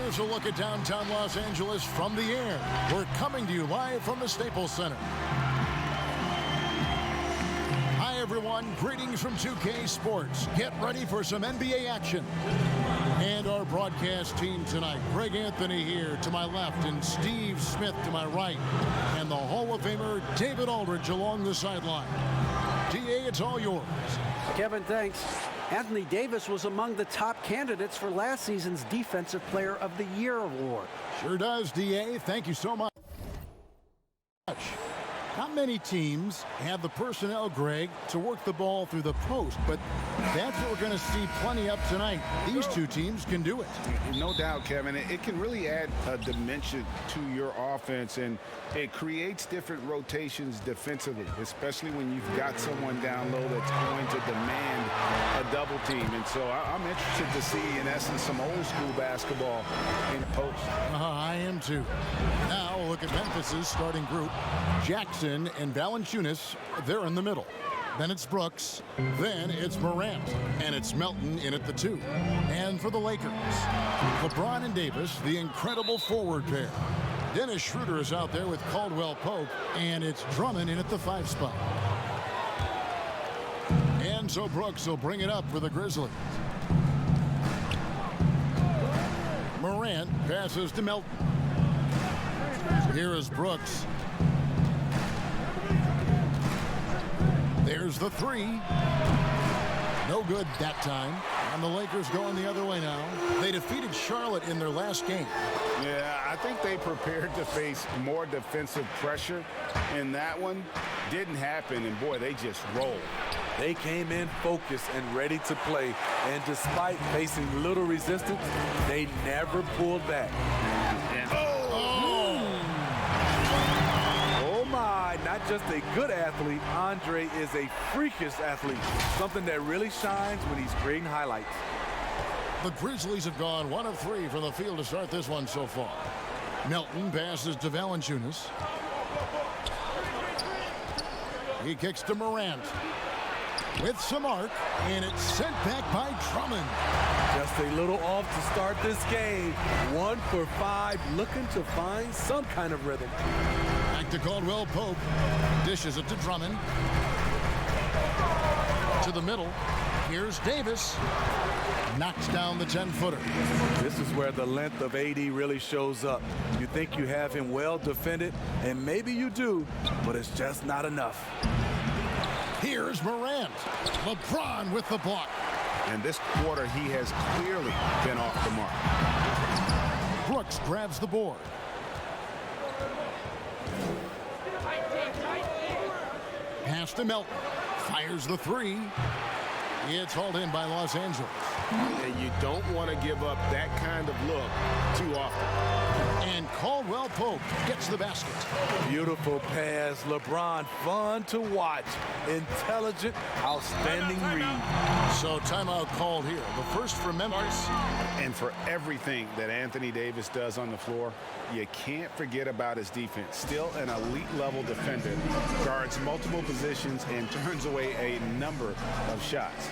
There's a look at downtown Los Angeles from the air. We're coming to you live from the Staples Center. Hi, everyone. Greetings from 2K Sports. Get ready for some NBA action. And our broadcast team tonight. Greg Anthony here to my left and Steve Smith to my right. And the Hall of Famer David Aldridge along the sideline. DA, it's all yours. Kevin, thanks. Anthony Davis was among the top candidates for last season's Defensive Player of the Year award. Sure does, DA. Thank you so much. Not many teams have the personnel, Greg, to work the ball through the post, but that's what we're going to see plenty of tonight. These two teams can do it. No doubt, Kevin. It can really add a dimension to your offense, and it creates different rotations defensively, especially when you've got someone down low that's going to demand a double team. And so I'm interested to see, in essence, some old school basketball in the post. I am too. Now we'll look at Memphis's starting group. Jackson and Valanciunas, they're in the middle. Then it's Brooks. Then it's Morant. And it's Melton in at the 2. And for the Lakers, LeBron and Davis, the incredible forward pair. Dennis Schroeder is out there with Caldwell Pope. And it's Drummond in at the 5 spot. And so Brooks will bring it up for the Grizzlies. Morant passes to Melton. Here is Brooks. There's the 3. No good that time. And the Lakers going the other way now. They defeated Charlotte in their last game. Yeah, I think they prepared to face more defensive pressure. And that one didn't happen. And, boy, they just rolled. They came in focused and ready to play. And despite facing little resistance, they never pulled back. Not just a good athlete, Andre is a freakish athlete, something that really shines when he's creating highlights. The Grizzlies have gone 1 of 3 from the field to start this one so far. Melton passes to Valanciunas. He kicks to Morant with some arc, and it's sent back by Drummond. Just a little off to start this game. 1 for 5, looking to find some kind of rhythm. Back to Caldwell Pope. Dishes it to Drummond. To the middle. Here's Davis. Knocks down the 10-footer. This is where the length of AD really shows up. You think you have him well defended, and maybe you do, but it's just not enough. Here's Morant. LeBron with the block. And this quarter, he has clearly been off the mark. Brooks grabs the board. Pass to Melton. Fires the 3. It's hauled in by Los Angeles. And you don't want to give up that kind of look too often. And Caldwell Pope gets the basket. Beautiful pass. LeBron, fun to watch. Intelligent, outstanding read. So timeout called here. The first for Memphis. And for everything that Anthony Davis does on the floor, you can't forget about his defense. Still an elite level defender. Guards multiple positions and turns away a number of shots.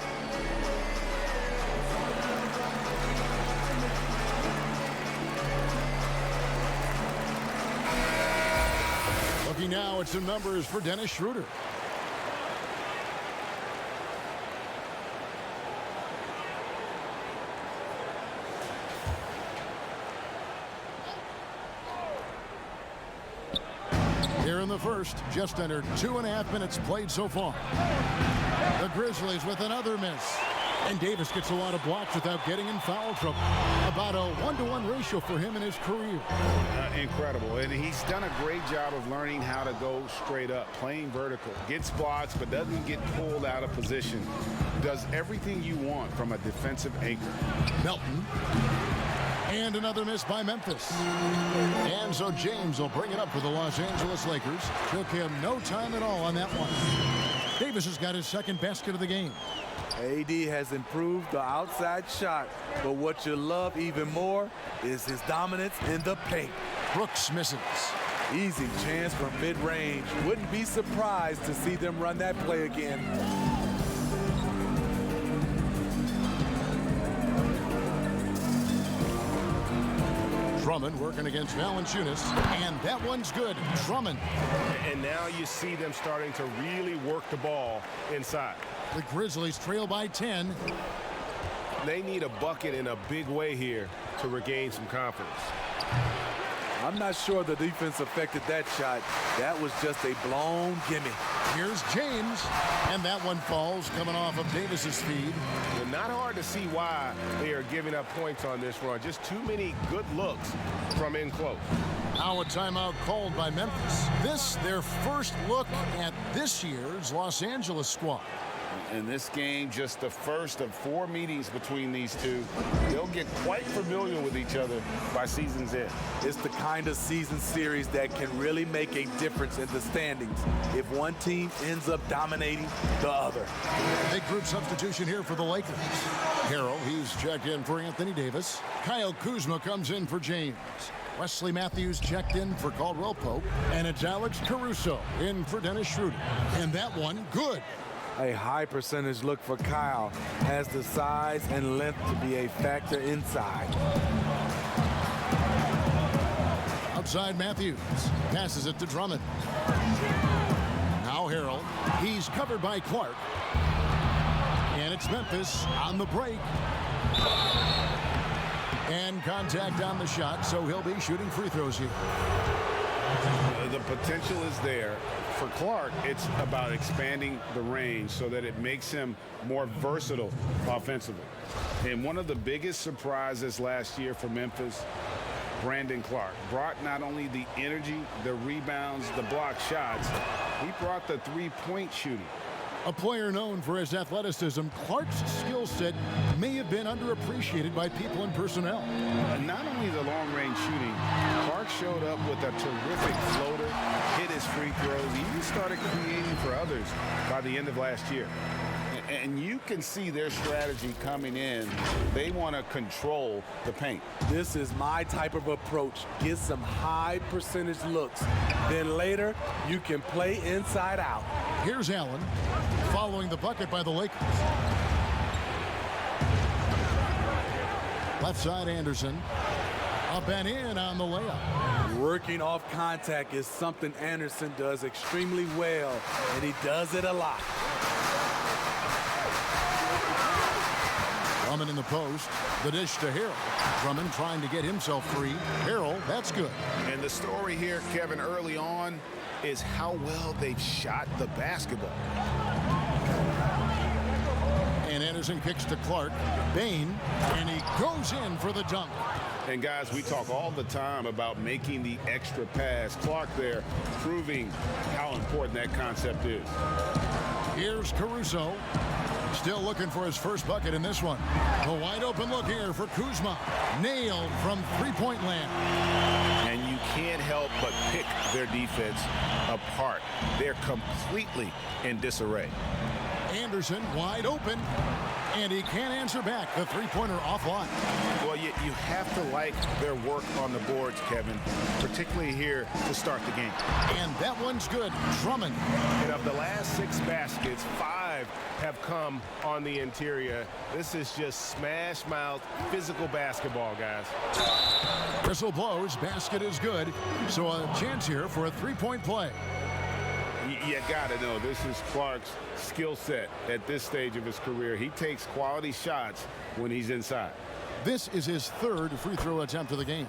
Looking now at some numbers for Dennis Schroeder. Here in the first, just under 2.5 minutes played so far. The Grizzlies with another miss. And Davis gets a lot of blocks without getting in foul trouble. About a 1-to-1 ratio for him in his career. Incredible. And he's done a great job of learning how to go straight up, playing vertical. Gets blocks, but doesn't get pulled out of position. Does everything you want from a defensive anchor. Melton. And another miss by Memphis. And so James will bring it up for the Los Angeles Lakers. Took him no time at all on that one. Davis has got his second basket of the game. AD has improved the outside shot, but what you love even more is his dominance in the paint. Brooks misses. Easy chance from mid-range. Wouldn't be surprised to see them run that play again. Drummond working against Valanciunas, and that one's good. Drummond. And now you see them starting to really work the ball inside. The Grizzlies trail by 10. They need a bucket in a big way here to regain some confidence. I'm not sure the defense affected that shot. That was just a blown gimme. Here's James, and that one falls coming off of Davis's feed. Well, not hard to see why they are giving up points on this run. Just too many good looks from in close. Now a timeout called by Memphis. This, their first look at this year's Los Angeles squad. In this game, just the first of 4 meetings between these two. They'll get quite familiar with each other by season's end. It's the kind of season series that can really make a difference in the standings if one team ends up dominating the other. Big group substitution here for the Lakers. Harrell, he's checked in for Anthony Davis. Kyle Kuzma comes in for James. Wesley Matthews checked in for Caldwell Pope. And it's Alex Caruso in for Dennis Schroeder. And that one, good. A high percentage look for Kyle. Has the size and length to be a factor inside. Outside Matthews. Passes it to Drummond. Now Harrell. He's covered by Clark. And it's Memphis on the break. And contact on the shot, so he'll be shooting free throws here. The potential is there. For Clark, it's about expanding the range so that it makes him more versatile offensively. And one of the biggest surprises last year for Memphis, Brandon Clark, brought not only the energy, the rebounds, the block shots, he brought the three-point shooting. A player known for his athleticism, Clark's skill set may have been underappreciated by people and personnel. Not only the long-range shooting, Clark showed up with a terrific floater, hit his free throws, even started creating for others by the end of last year. And you can see their strategy coming in. They want to control the paint. This is my type of approach. Get some high percentage looks. Then later, you can play inside out. Here's Allen following the bucket by the Lakers. Left side Anderson. Up and in on the layup. Working off contact is something Anderson does extremely well, and he does it a lot. Drummond in the post. The dish to Harrell. Drummond trying to get himself free. Harrell, that's good. And the story here, Kevin, early on is how well they've shot the basketball. And Anderson kicks to Clark. Bain, and he goes in for the dunk. And guys, we talk all the time about making the extra pass. Clark there proving how important that concept is. Here's Caruso. Still looking for his first bucket in this one. A wide open look here for Kuzma. Nailed from three-point land. And you can't help but pick their defense apart. They're completely in disarray. Anderson wide open. And he can't answer back. The three-pointer offline. Well, you have to like their work on the boards, Kevin, particularly here to start the game. And that one's good. Drummond. And of the last 6 baskets, 5 have come on the interior. This is just smash-mouth physical basketball, guys. Whistle blows. Basket is good. So a chance here for a three-point play. You got to know this is Clark's skill set at this stage of his career. He takes quality shots when he's inside. This is his 3rd free throw attempt of the game.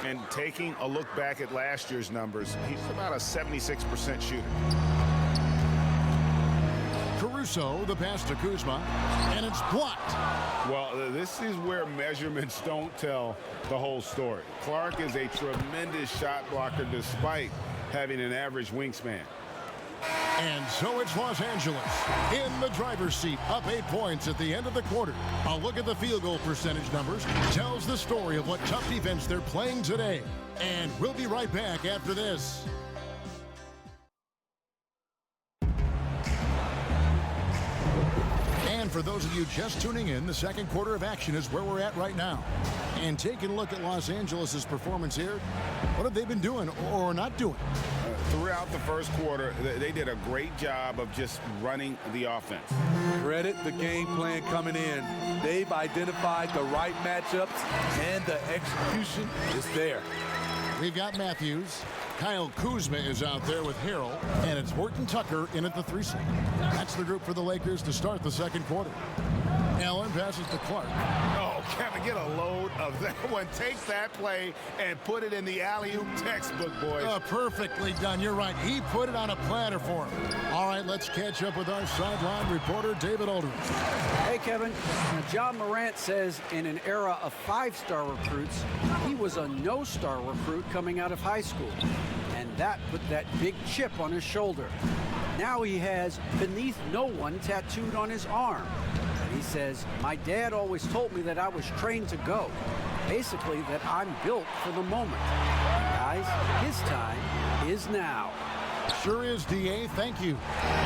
And taking a look back at last year's numbers, he's about a 76% shooter. Caruso, the pass to Kuzma, and it's blocked. Well, this is where measurements don't tell the whole story. Clark is a tremendous shot blocker despite having an average wingspan. And so it's Los Angeles in the driver's seat, up 8 points at the end of the quarter. A look at the field goal percentage numbers tells the story of what tough defense they're playing today. And we'll be right back after this. And for those of you just tuning in, the second quarter of action is where we're at right now. And taking a look at Los Angeles' performance here, what have they been doing or not doing? Throughout the first quarter, they did a great job of just running the offense. Credit the game plan coming in. They've identified the right matchups, and the execution is there. We've got Matthews. Kyle Kuzma is out there with Harrell, and it's Horton Tucker in at the 3 slot. That's the group for the Lakers to start the second quarter. Allen passes to Clark. Oh, Kevin, get a load of that one. Take that play and put it in the alley-oop textbook, boys. Perfectly done. You're right. He put it on a platter for him. All right, let's catch up with our sideline reporter, David Aldridge. Hey, Kevin. Now, John Morant says in an era of 5-star recruits, he was a no-star recruit coming out of high school. And that put that big chip on his shoulder. Now he has beneath no one tattooed on his arm. He says, my dad always told me that I was trained to go. Basically, that I'm built for the moment. And guys, his time is now. Sure is, D.A. Thank you.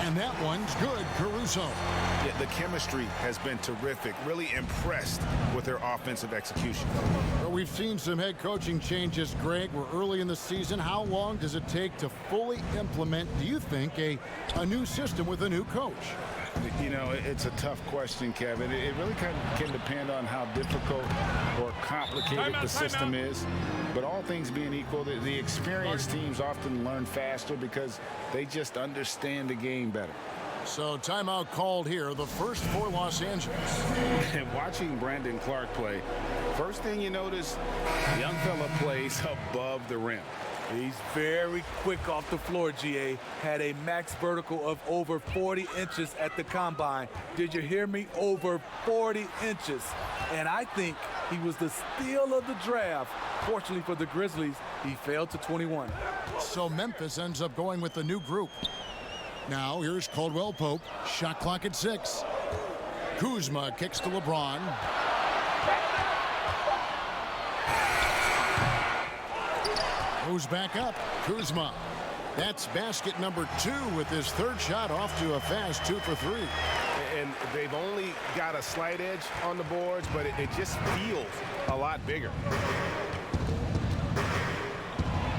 And that one's good, Caruso. Yeah, the chemistry has been terrific. Really impressed with their offensive execution. Well, we've seen some head coaching changes, Greg. We're early in the season. How long does it take to fully implement, do you think, a new system with a new coach? You know, it's a tough question, Kevin. It really can depend on how difficult or complicated the system is. But all things being equal, the experienced teams often learn faster because they just understand the game better. So timeout called here, the first for Los Angeles. And watching Brandon Clark play, first thing you notice, young fella plays above the rim. He's very quick off the floor, GA. Had a max vertical of over 40 inches at the combine. Did you hear me? Over 40 inches. And I think he was the steal of the draft. Fortunately for the Grizzlies, he failed to 21. So Memphis ends up going with the new group. Now here's Caldwell Pope. Shot clock at 6. Kuzma kicks to LeBron. Goes back up. Kuzma. That's basket number 2 with his third shot off to a fast 2 for 3. And they've only got a slight edge on the boards, but it just feels a lot bigger.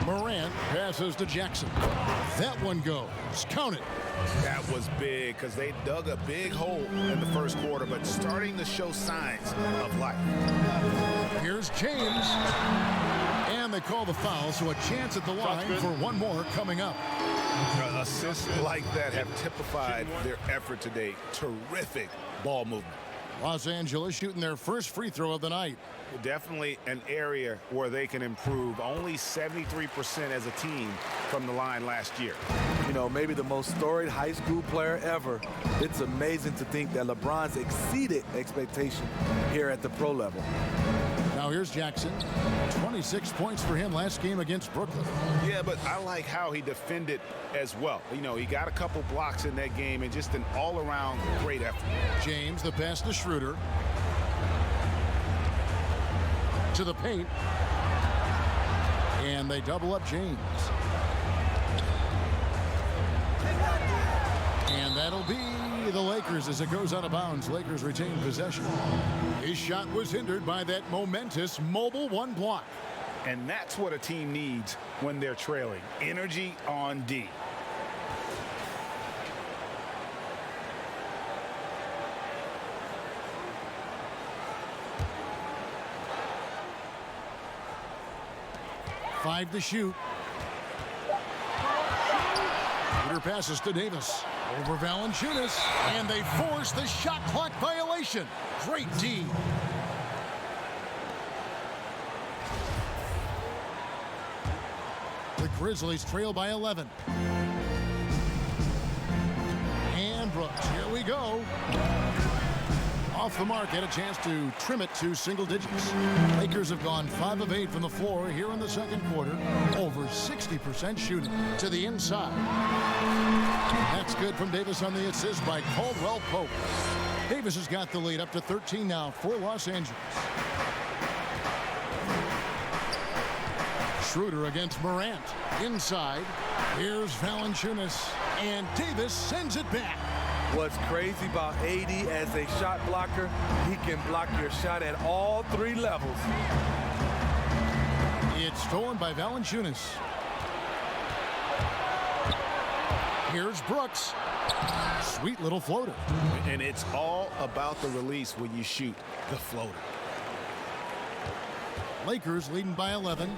Morant passes to Jackson. That one goes. Count it. That was big because they dug a big hole in the first quarter, but starting to show signs of life. Here's James. And they call the foul, so a chance at the line for one more coming up. Assists like that have typified their effort today. Terrific ball movement. Los Angeles shooting their first free throw of the night. Definitely an area where they can improve. Only 73% as a team from the line last year. You know, maybe the most storied high school player ever. It's amazing to think that LeBron's exceeded expectation here at the pro level. Now here's Jackson. 26 points for him last game against Brooklyn. Yeah, but I like how he defended as well. You know, he got a couple blocks in that game and just an all-around great effort. James, the pass to Schroeder. To the paint. And they double up James. And that'll be the Lakers as it goes out of bounds. Lakers retain possession. His shot was hindered by that momentous mobile 1 block. And that's what a team needs when they're trailing. Energy on D. Five to shoot. Peter passes to Davis. Over Valanciunas. And they force the shot clock violation. Great D. The Grizzlies trail by 11. And Brooks. Here we go. Off the mark, had a chance to trim it to single digits. Lakers have gone 5 of 8 from the floor here in the second quarter. Over 60% shooting to the inside. That's good from Davis on the assist by Caldwell Pope. Davis has got the lead up to 13 now for Los Angeles. Schroeder against Morant. Inside. Here's Valanciunas. And Davis sends it back. What's crazy about AD as a shot blocker, he can block your shot at all 3 levels. It's stolen by Valanciunas. Here's Brooks. Sweet little floater. And it's all about the release when you shoot the floater. Lakers leading by 11.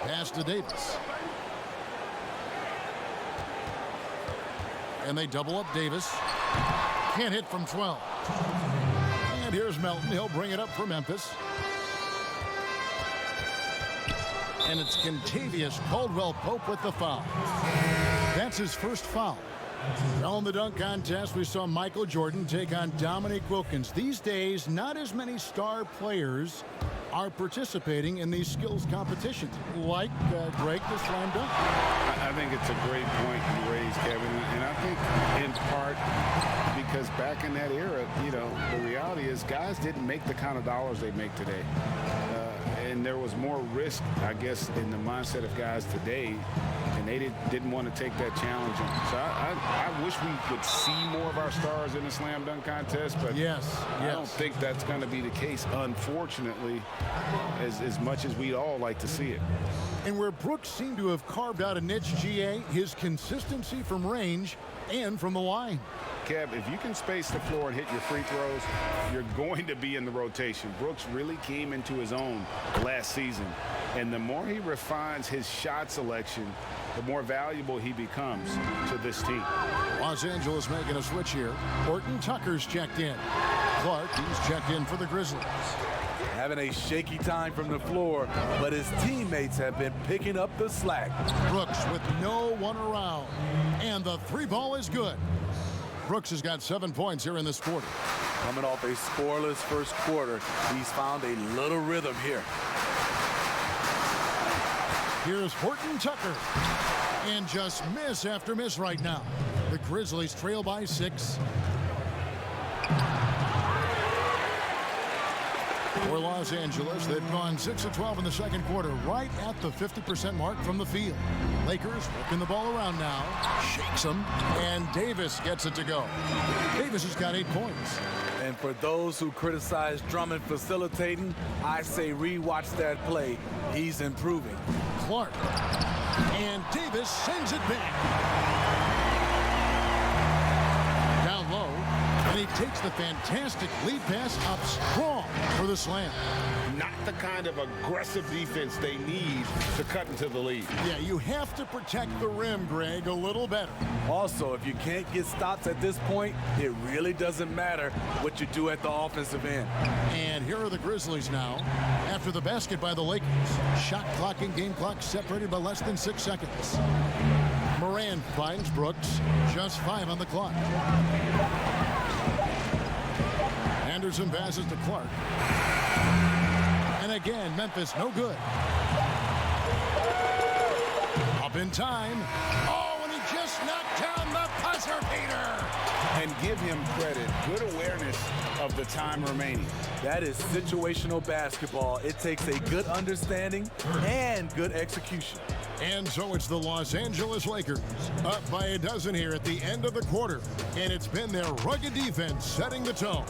Pass to Davis. And they double up Davis. Can't hit from 12. And here's Melton. He'll bring it up for Memphis. And it's Kentavious Caldwell-Pope with the foul. That's his first foul. Now in the dunk contest, we saw Michael Jordan take on Dominique Wilkins. These days, not as many star players are participating in these skills competitions, like Greg, the slam dunk. I think it's a great point you raised, Kevin, and I think in part because back in that era, you know, the reality is guys didn't make the kind of dollars they make today. And there was more risk, I guess, in the mindset of guys today, and they didn't want to take that challenge. So I wish we could see more of our stars in the slam dunk contest, but I don't think that's going to be the case, unfortunately, as much as we'd all like to see it. And where Brooks seemed to have carved out a niche, GA, his consistency from range and from the line. Kev, if you can space the floor and hit your free throws, you're going to be in the rotation. Brooks really came into his own last season. And the more he refines his shot selection, the more valuable he becomes to this team. Los Angeles making a switch here. Horton Tucker's checked in. Clark, he's checked in for the Grizzlies. Having a shaky time from the floor, but his teammates have been picking up the slack. Brooks with no one around. And the 3 ball is good. Brooks has got 7 points here in this quarter. Coming off a scoreless first quarter, he's found a little rhythm here. Here's Horton Tucker. And just miss after miss right now. The Grizzlies trail by 6. For Los Angeles, they've gone 6 of 12 in the second quarter, right at the 50% mark from the field. Lakers working the ball around now, shakes them, and Davis gets it to go. Davis has got 8 points. And for those who criticize Drummond facilitating, I say rewatch that play. He's improving. Clark, and Davis sends it back. Down low. And he takes the fantastic lead pass up strong for the slam. Not the kind of aggressive defense they need to cut into the lead. Yeah, you have to protect the rim, Greg, a little better. Also, if you can't get stops at this point, it really doesn't matter what you do at the offensive end. And here are the Grizzlies now after the basket by the Lakers. Shot clock and game clock separated by less than 6 seconds. Moran finds Brooks. Just 5 on the clock. Anderson passes to Clark. And again, Memphis no good. Up in time. Oh, and he just knocked down the buzzer beater. And give him credit. Good awareness of the time remaining. That is situational basketball. It takes a good understanding and good execution. And so it's the Los Angeles Lakers up by a dozen here at the end of the quarter. And it's been their rugged defense setting the tone.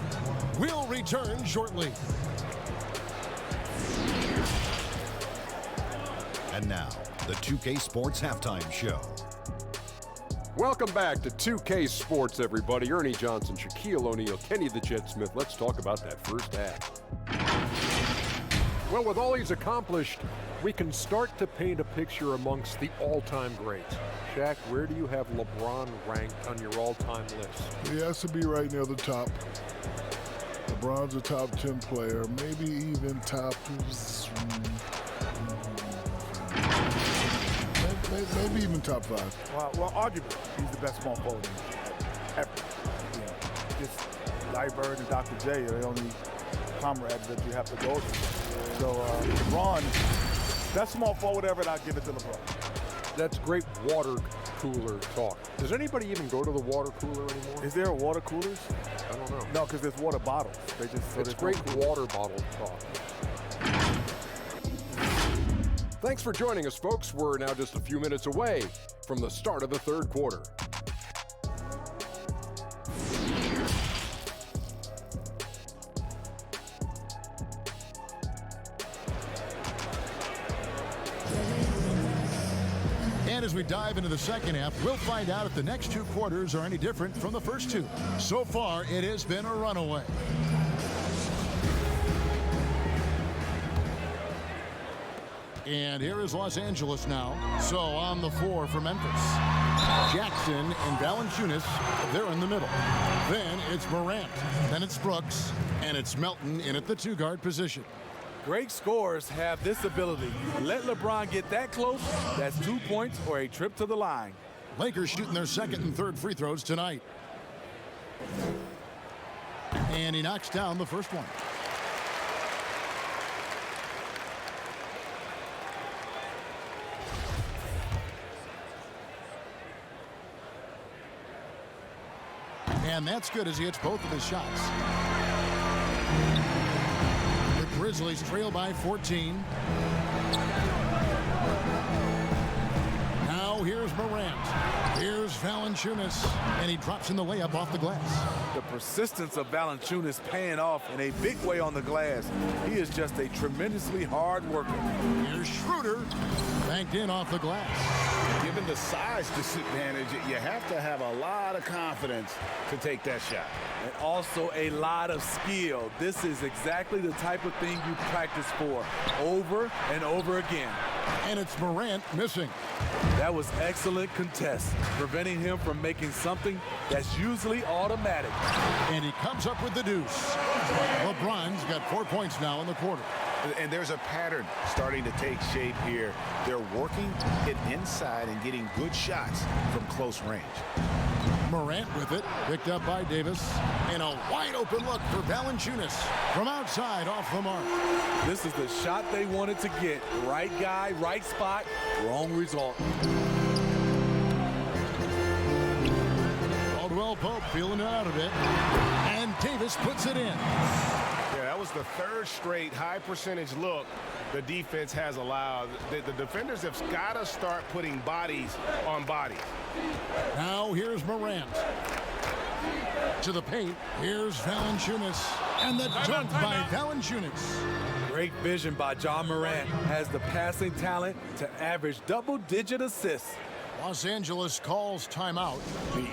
We'll return shortly. And now, the 2K Sports Halftime Show. Welcome back to 2K Sports, everybody. Ernie Johnson, Shaquille O'Neal, Kenny the Jet Smith. Let's talk about that first half. Well, with all he's accomplished, we can start to paint a picture amongst the all-time greats. Shaq, where do you have LeBron ranked on your all-time list? He has to be right near the top. LeBron's a top 10 player, maybe even top... Maybe even top 5. Well, arguably, he's the best small forward ever. You know, just Larry Bird and Dr. J are the only comrades that you have to go to. So, LeBron, best small forward ever, and I'll give it to LeBron. That's great water cooler talk. Does anybody even go to the water cooler anymore? Is there a water coolers? I don't know. No, because there's water bottles. They just It's great water bottle talk. Thanks for joining us, folks. We're now just a few minutes away from the start of the third quarter. And as we dive into the second half, we'll find out if the next two quarters are any different from the first two. So far, it has been a runaway. And here is Los Angeles now. So on the floor for Memphis, Jackson and Valanciunas, they're in the middle. Then it's Morant, then it's Brooks, and it's Melton in at the two-guard position. Great scorers have this ability. Let LeBron get that close, that's 2 points or a trip to the line. Lakers shooting their second and third free throws tonight. And he knocks down the first one. And that's good as he hits both of his shots. The Grizzlies trail by 14. Now here's Morant. Here's Valanciunas. And he drops in the layup off the glass. The persistence of Valanciunas paying off in a big way on the glass. He is just a tremendously hard worker. Here's Schroeder. Banked in off the glass. Given the size disadvantage, you have to have a lot of confidence to take that shot. And also a lot of skill. This is exactly the type of thing you practice for over and over again. And it's Morant missing. That was excellent contest, preventing him from making something that's usually automatic. And he comes up with the deuce. LeBron's got 4 points now in the quarter. And there's a pattern starting to take shape here. They're working it inside and getting good shots from close range. Morant with it, picked up by Davis. And a wide open look for Valanciunas from outside off the mark. This is the shot they wanted to get. Right guy, right spot, wrong result. Caldwell Pope feeling it out a bit. And Davis puts it in. Yeah, that was the third straight high percentage look the defense has allowed. The defenders have got to start putting bodies on bodies. Now here's Morant. To the paint. Here's Valanciunas. And the dunk by Valanciunas. Great vision by John Morant. Has the passing talent to average double-digit assists. Los Angeles calls timeout.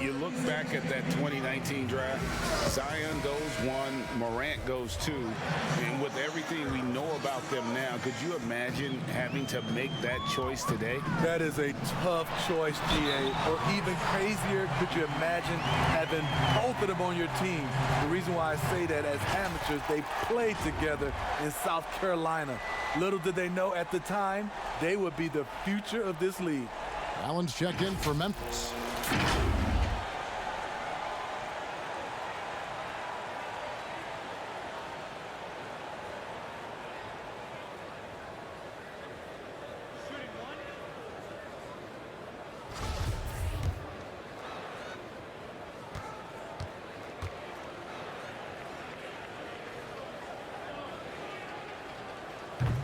You look back at that 2019 draft, Zion goes 1, Morant goes 2, and with everything we know about them now, could you imagine having to make that choice today? That is a tough choice, GA. Or even crazier, could you imagine having both of them on your team? The reason why I say that, as amateurs, they played together in South Carolina. Little did they know at the time, they would be the future of this league. Allen's checked in for Memphis.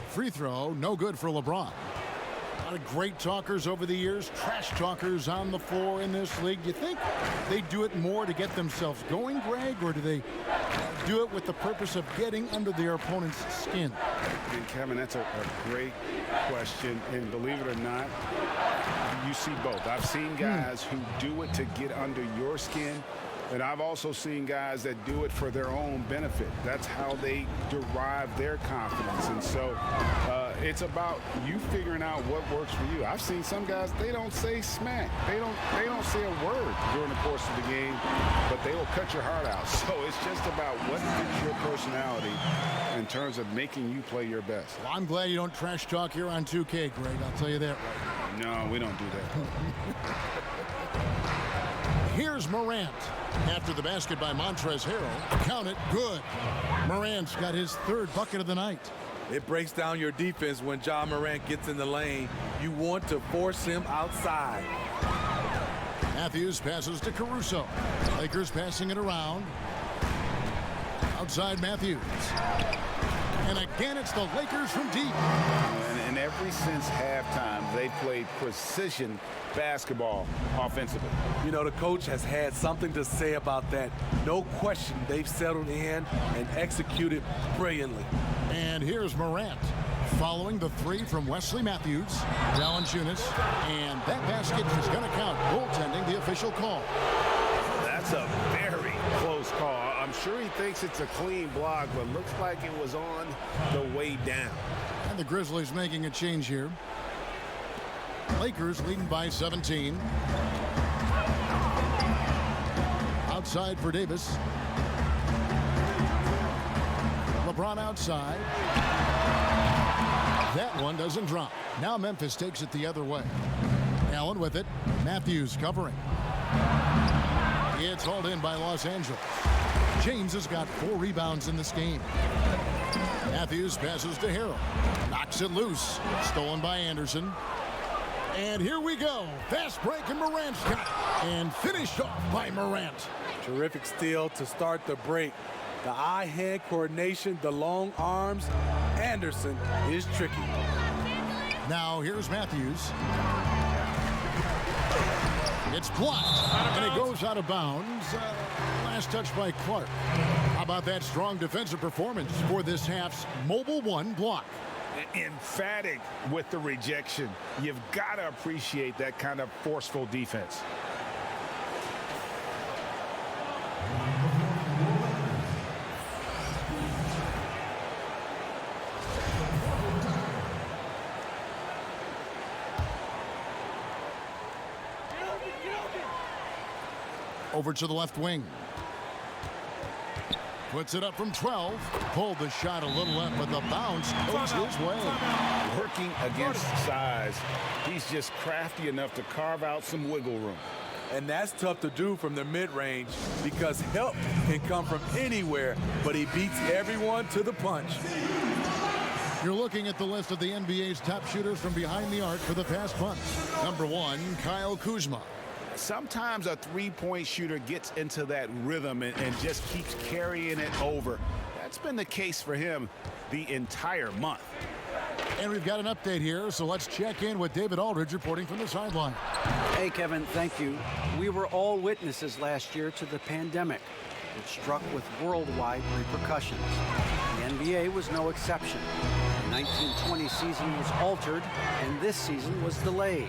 Free throw, no good for LeBron. A lot of great talkers over the years, trash talkers on the floor in this league. Do you think they do it more to get themselves going, Greg, or do they do it with the purpose of getting under their opponent's skin? And Kevin, that's a great question, and believe it or not, you see both. I've seen guys who do it to get under your skin, and I've also seen guys that do it for their own benefit. That's how they derive their confidence. And so it's about you figuring out what works for you. I've seen some guys, they don't say smack. They don't say a word during the course of the game, but they will cut your heart out. So it's just about what fits your personality in terms of making you play your best. Well, I'm glad you don't trash talk here on 2K, Greg. I'll tell you that right now. No, we don't do that. Here's Morant. After the basket by Montrezl Harrell, count it, good. Morant's got his third bucket of the night. It breaks down your defense when John Morant gets in the lane. You want to force him outside. Matthews passes to Caruso. Lakers passing it around. Outside Matthews. And again, it's the Lakers from deep. And ever since halftime, they played precision basketball offensively. You know, the coach has had something to say about that. No question, they've settled in and executed brilliantly. And here's Morant. Following the three from Wesley Matthews, Valanciunas, and that basket is going to count. Goaltending, the official call. That's a very close call. I'm sure he thinks it's a clean block, but looks like it was on the way down. And the Grizzlies making a change here. Lakers leading by 17. Outside for Davis. LeBron outside. That one doesn't drop. Now Memphis takes it the other way. Allen with it. Matthews covering. It's hauled in by Los Angeles. James has got 4 rebounds in this game. Matthews passes to Harrell. Knocks it loose. Stolen by Anderson. And here we go. Fast break and Morant's got it. And finished off by Morant. Terrific steal to start the break. The eye-hand coordination, the long arms. Anderson is tricky. Now here's Matthews. It's blocked, and it goes out of bounds. Last touch by Clark. How about that strong defensive performance for this half's Mobile One block? Emphatic with the rejection. You've got to appreciate that kind of forceful defense. Over to the left wing. Puts it up from 12. Pulled the shot a little left, but the bounce goes his way. Working against size. He's just crafty enough to carve out some wiggle room. And that's tough to do from the mid-range because help can come from anywhere, but he beats everyone to the punch. You're looking at the list of the NBA's top shooters from behind the arc for the past month. Number 1, Kyle Kuzma. Sometimes a three-point shooter gets into that rhythm and just keeps carrying it over. That's been the case for him the entire month. And we've got an update here, so let's check in with David Aldridge reporting from the sideline. Hey, Kevin, thank you. We were all witnesses last year to the pandemic. It struck with worldwide repercussions. The NBA was no exception. The 1920 season was altered, and this season was delayed.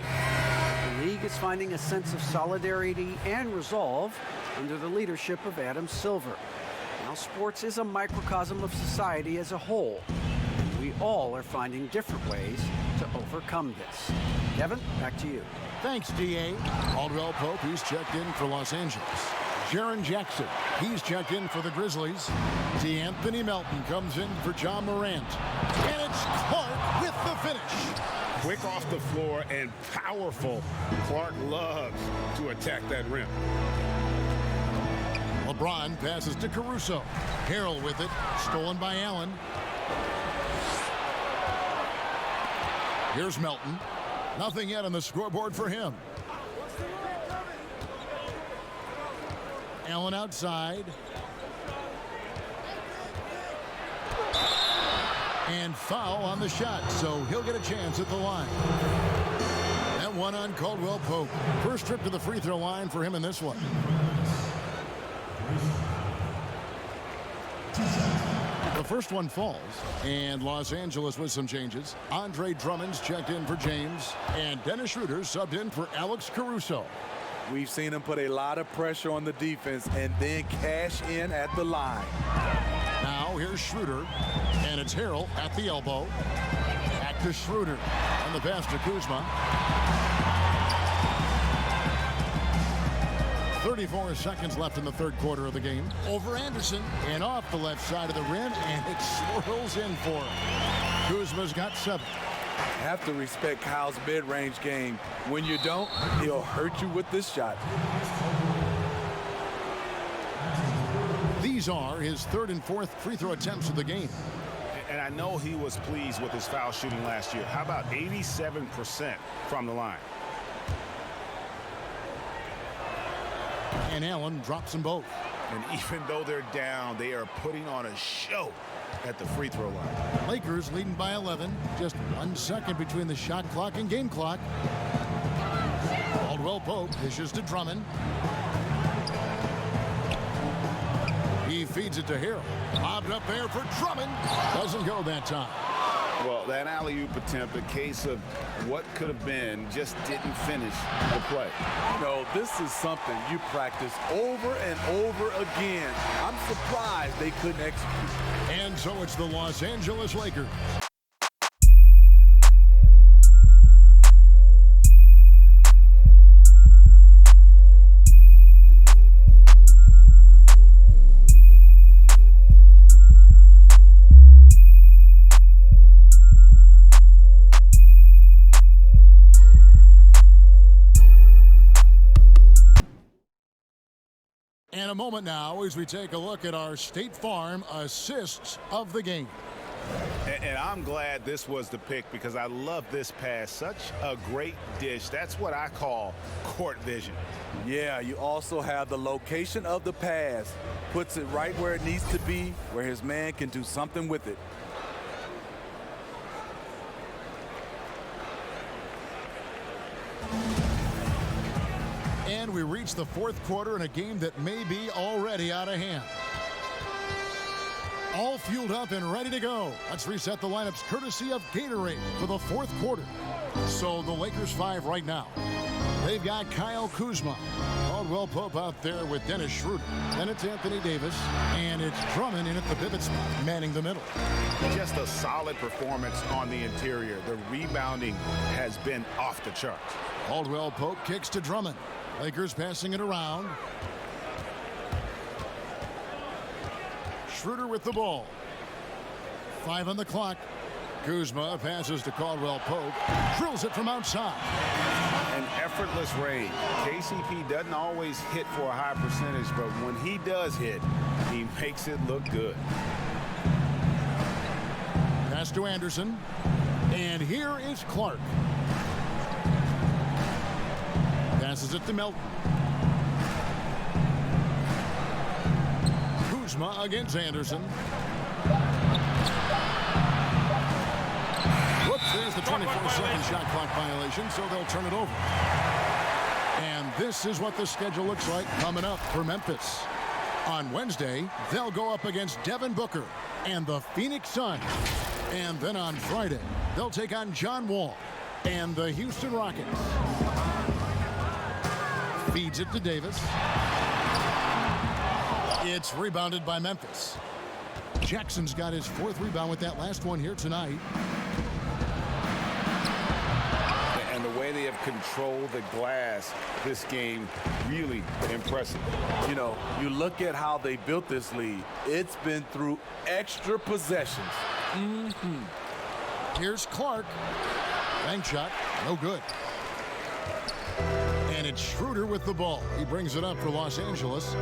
The league is finding a sense of solidarity and resolve under the leadership of Adam Silver. Now, sports is a microcosm of society as a whole. We all are finding different ways to overcome this. Kevin, back to you. Thanks, D.A. Caldwell Pope, he's checked in for Los Angeles. Jaren Jackson, he's checked in for the Grizzlies. DeAnthony Melton comes in for John Morant. And it's Clark with the finish. Quick off the floor and powerful. Clark loves to attack that rim. LeBron passes to Caruso. Harrell with it, stolen by Allen. Here's Melton. Nothing yet on the scoreboard for him. Allen outside. And foul on the shot, so he'll get a chance at the line. That one on Caldwell Pope. First trip to the free throw line for him in this one. The first one falls, and Los Angeles with some changes. Andre Drummond's checked in for James, and Dennis Schroeder subbed in for Alex Caruso. We've seen him put a lot of pressure on the defense and then cash in at the line. Now here's Schroeder, and it's Harrell at the elbow. Back to Schroeder, and the pass to Kuzma. 34 seconds left in the third quarter of the game. Over Anderson, and off the left side of the rim, and it swirls in for him. Kuzma's got 7. Have to respect Kyle's mid-range game. When you don't, he'll hurt you with this shot. These are his third and fourth free throw attempts of the game. And I know he was pleased with his foul shooting last year. How about 87% from the line? And Allen drops them both. And even though they're down, they are putting on a show at the free throw line. Lakers leading by 11. Just 1 second between the shot clock and game clock. Caldwell Pope dishes to Drummond. He feeds it to Harrell. Lobbed up there for Drummond. Doesn't go that time. Well, that alley-oop attempt, a case of what could have been, just didn't finish the play. You know, this is something you practice over and over again. I'm surprised they couldn't execute. And so it's the Los Angeles Lakers. And a moment now as we take a look at our State Farm assists of the game. And I'm glad this was the pick because I love this pass. Such a great dish. That's what I call court vision. Yeah, you also have the location of the pass. Puts it right where it needs to be, where his man can do something with it. And we reach the fourth quarter in a game that may be already out of hand. All fueled up and ready to go. Let's reset the lineups courtesy of Gatorade for the fourth quarter. So the Lakers 5 right now. They've got Kyle Kuzma. Caldwell Pope out there with Dennis Schroeder. Then it's Anthony Davis. And it's Drummond in at the pivot spot, manning the middle. Just a solid performance on the interior. The rebounding has been off the charts. Caldwell Pope kicks to Drummond. Lakers passing it around. Schroeder with the ball. 5 on the clock. Kuzma passes to Caldwell Pope. Drills it from outside. An effortless raid. KCP doesn't always hit for a high percentage, but when he does hit, he makes it look good. Pass to Anderson. And here is Clark. Passes it to Melton. Kuzma against Anderson. Whoops, there's the 24-second shot clock violation, so they'll turn it over. And this is what the schedule looks like coming up for Memphis. On Wednesday, they'll go up against Devin Booker and the Phoenix Suns. And then on Friday, they'll take on John Wall and the Houston Rockets. Feeds it to Davis. It's rebounded by Memphis. Jackson's got his 4th rebound with that last one here tonight. And the way they have controlled the glass this game, really impressive. You know, you look at how they built this lead. It's been through extra possessions. Here's Clark. Bank shot, no good. And it's Schroeder with the ball. He brings it up for Los Angeles.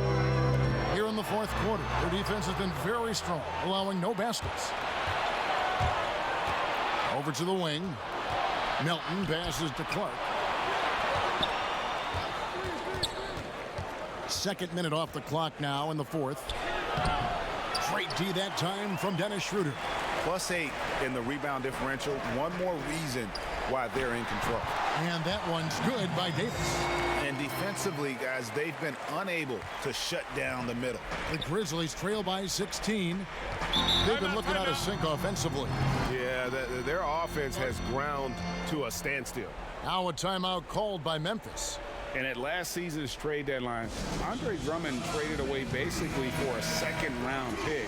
Here in the fourth quarter, their defense has been very strong, allowing no baskets. Over to the wing. Melton passes to Clark. 2nd minute off the clock now in the 4th. Great D that time from Dennis Schroeder. +8 in the rebound differential. One more reason why they're in control. And that one's good by Davis. And defensively, guys, they've been unable to shut down the middle. The Grizzlies trail by 16. They've been looking out of sync offensively. Yeah, their offense has ground to a standstill. Now a timeout called by Memphis. And at last season's trade deadline, Andre Drummond traded away basically for a 2nd-round pick.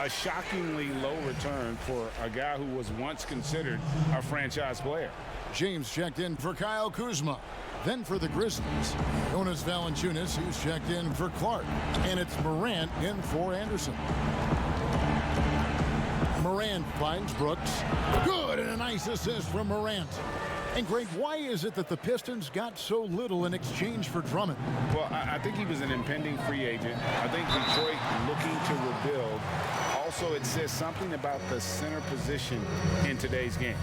A shockingly low return for a guy who was once considered a franchise player. James checked in for Kyle Kuzma. Then for the Grizzlies, Jonas Valanciunas, who's checked in for Clark. And it's Morant in for Anderson. Morant finds Brooks. Good, and a nice assist from Morant. And Greg, why is it that the Pistons got so little in exchange for Drummond? Well, I think he was an impending free agent. I think Detroit looking to rebuild. Also, it says something about the center position in today's game.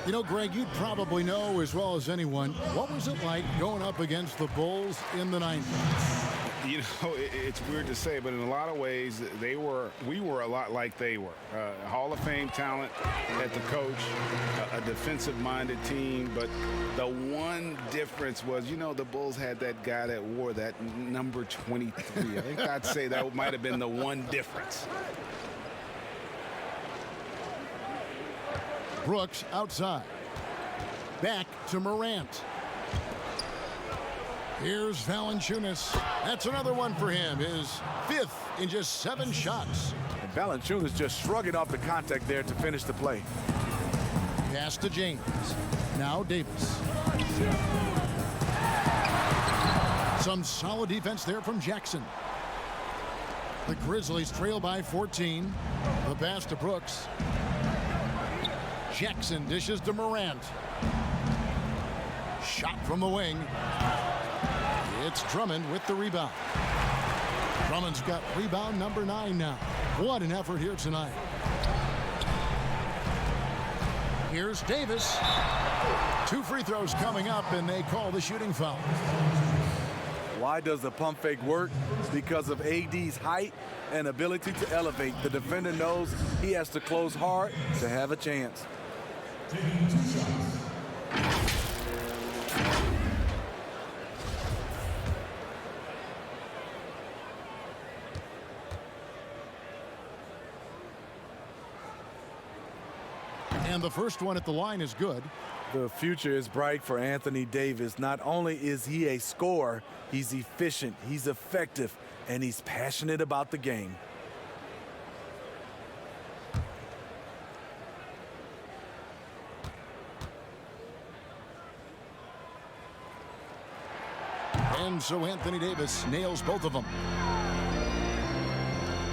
You know, Greg, you'd probably know as well as anyone, what was it like going up against the Bulls in the 90s? You know, it's weird to say, but in a lot of ways, we were a lot like they were. Hall of Fame talent at the coach, a defensive-minded team, but the one difference was, you know, the Bulls had that guy that wore that number 23. I think I'd say that might have been the one difference. Brooks outside. Back to Morant. Here's Valanciunas. That's another one for him. His 5th in just 7 shots. And Valanciunas just shrugging off the contact there to finish the play. Pass to James. Now Davis. Some solid defense there from Jackson. The Grizzlies trail by 14. The pass to Brooks. Jackson dishes to Morant. Shot from the wing. It's Drummond with the rebound. Drummond's got rebound number 9 now. What an effort here tonight. Here's Davis. 2 free throws coming up, and they call the shooting foul. Why does the pump fake work? Because of AD's height and ability to elevate. The defender knows he has to close hard to have a chance. And the first one at the line is good. The future is bright for Anthony Davis. Not only is he a scorer, he's efficient, he's effective, and he's passionate about the game. And so Anthony Davis nails both of them.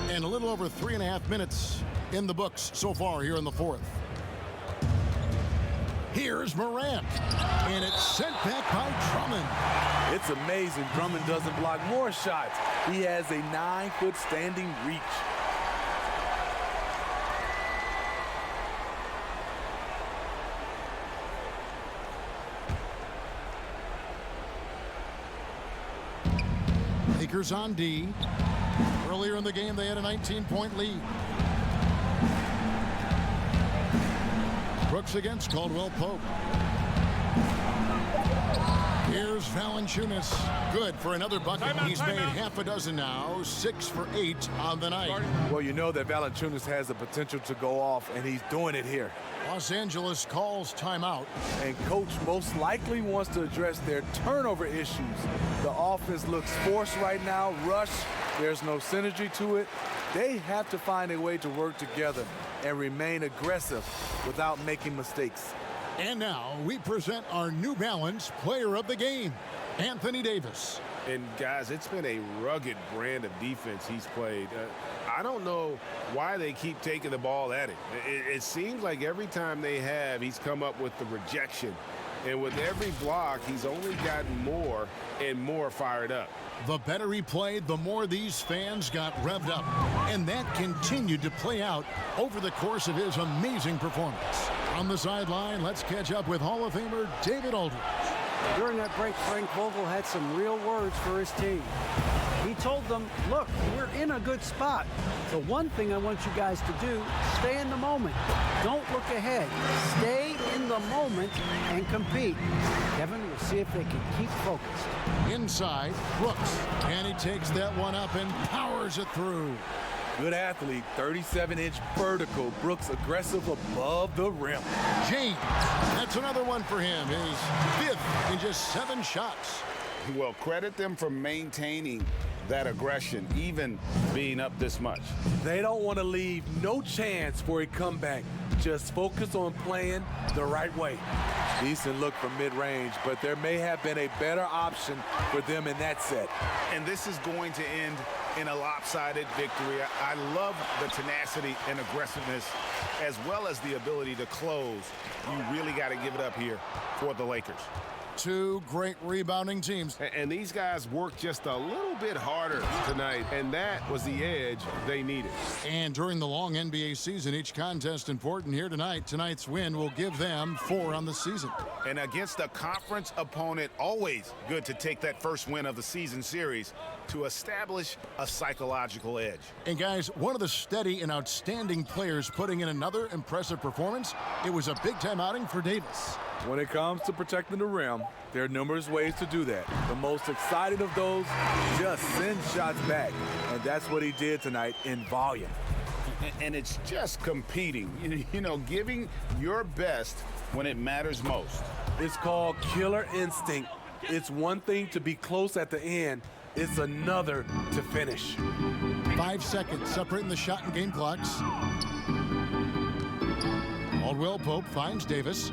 And a little over 3.5 minutes in the books so far here in the 4th. Here's Morant, and it's sent back by Drummond. It's amazing Drummond doesn't block more shots. He has a 9-foot standing reach. Lakers on D. Earlier in the game, they had a 19-point lead. Brooks against Caldwell Pope. Here's Valanciunas. Good for another bucket. He's made half a dozen now. 6 for 8 on the night. Well, you know that Valanciunas has the potential to go off, and he's doing it here. Los Angeles calls timeout. And coach most likely wants to address their turnover issues. The offense looks forced right now. Rush. There's no synergy to it. They have to find a way to work together and remain aggressive without making mistakes. And now we present our New Balance player of the game, Anthony Davis. And guys, it's been a rugged brand of defense he's played. I don't know why they keep taking the ball at him. It seems like every time they have, he's come up with the rejection. And with every block, he's only gotten more and more fired up. The better he played, the more these fans got revved up. And that continued to play out over the course of his amazing performance. On the sideline, let's catch up with Hall of Famer David Aldridge. During that break, Frank Vogel had some real words for his team. He told them, look, we're in a good spot. The one thing I want you guys to do, stay in the moment. Don't look ahead. Stay in the moment and compete. Kevin, we'll see if they can keep focused. Inside, Brooks. And he takes that one up and powers it through. Good athlete, 37-inch vertical. Brooks aggressive above the rim. James. That's another one for him. His 5th in just 7 shots. Well, credit them for maintaining that aggression, even being up this much. They don't want to leave no chance for a comeback. Just focus on playing the right way. Decent look from mid-range, but there may have been a better option for them in that set. And this is going to end in a lopsided victory. I love the tenacity and aggressiveness, as well as the ability to close. You really got to give it up here for the Lakers. 2 great rebounding teams. And these guys worked just a little bit harder tonight, and that was the edge they needed. And during the long NBA season, each contest important here tonight. Tonight's win will give them 4 on the season. And against a conference opponent, always good to take that first win of the season series to establish a psychological edge. And guys, one of the steady and outstanding players putting in another impressive performance. It was a big-time outing for Davis. When it comes to protecting the rim, there are numerous ways to do that. The most exciting of those, just send shots back. And that's what he did tonight in volume. And it's just competing, you know, giving your best when it matters most. It's called killer instinct. It's one thing to be close at the end. It's another to finish. 5 seconds separating the shot and game clocks. Caldwell Pope finds Davis.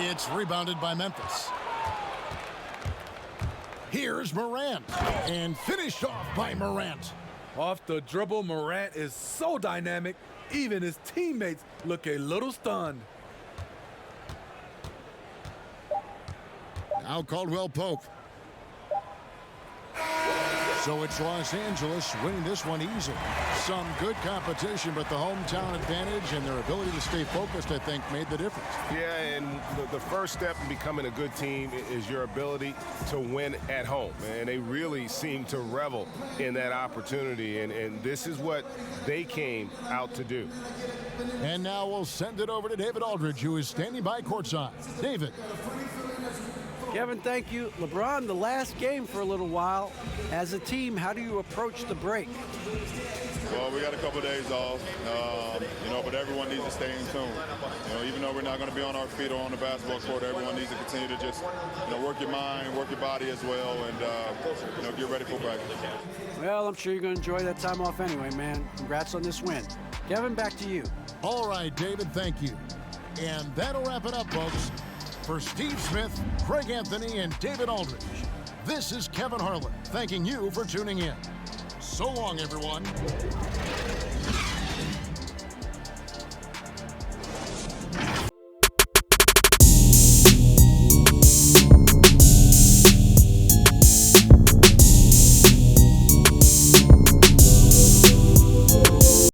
It's rebounded by Memphis. Here's Morant, and finished off by Morant. Off the dribble, Morant is so dynamic, even his teammates look a little stunned. Now Caldwell Pope. So it's Los Angeles winning this one easily. Some good competition, but the hometown advantage and their ability to stay focused, I think, made the difference. Yeah, and the first step in becoming a good team is your ability to win at home. And they really seem to revel in that opportunity, and this is what they came out to do. And now we'll send it over to David Aldridge, who is standing by courtside. David. Kevin, thank you. LeBron, the last game for a little while. As a team, how do you approach the break? Well, we got a couple of days off, you know, but everyone needs to stay in tune. You know, even though we're not going to be on our feet or on the basketball court, everyone needs to continue to just, you know, work your mind, work your body as well, and, you know, get ready for practice. Well, I'm sure you're going to enjoy that time off anyway, man. Congrats on this win. Kevin, back to you. All right, David, thank you. And that'll wrap it up, folks. For Steve Smith, Craig Anthony, and David Aldridge, this is Kevin Harlan thanking you for tuning in. So long, everyone.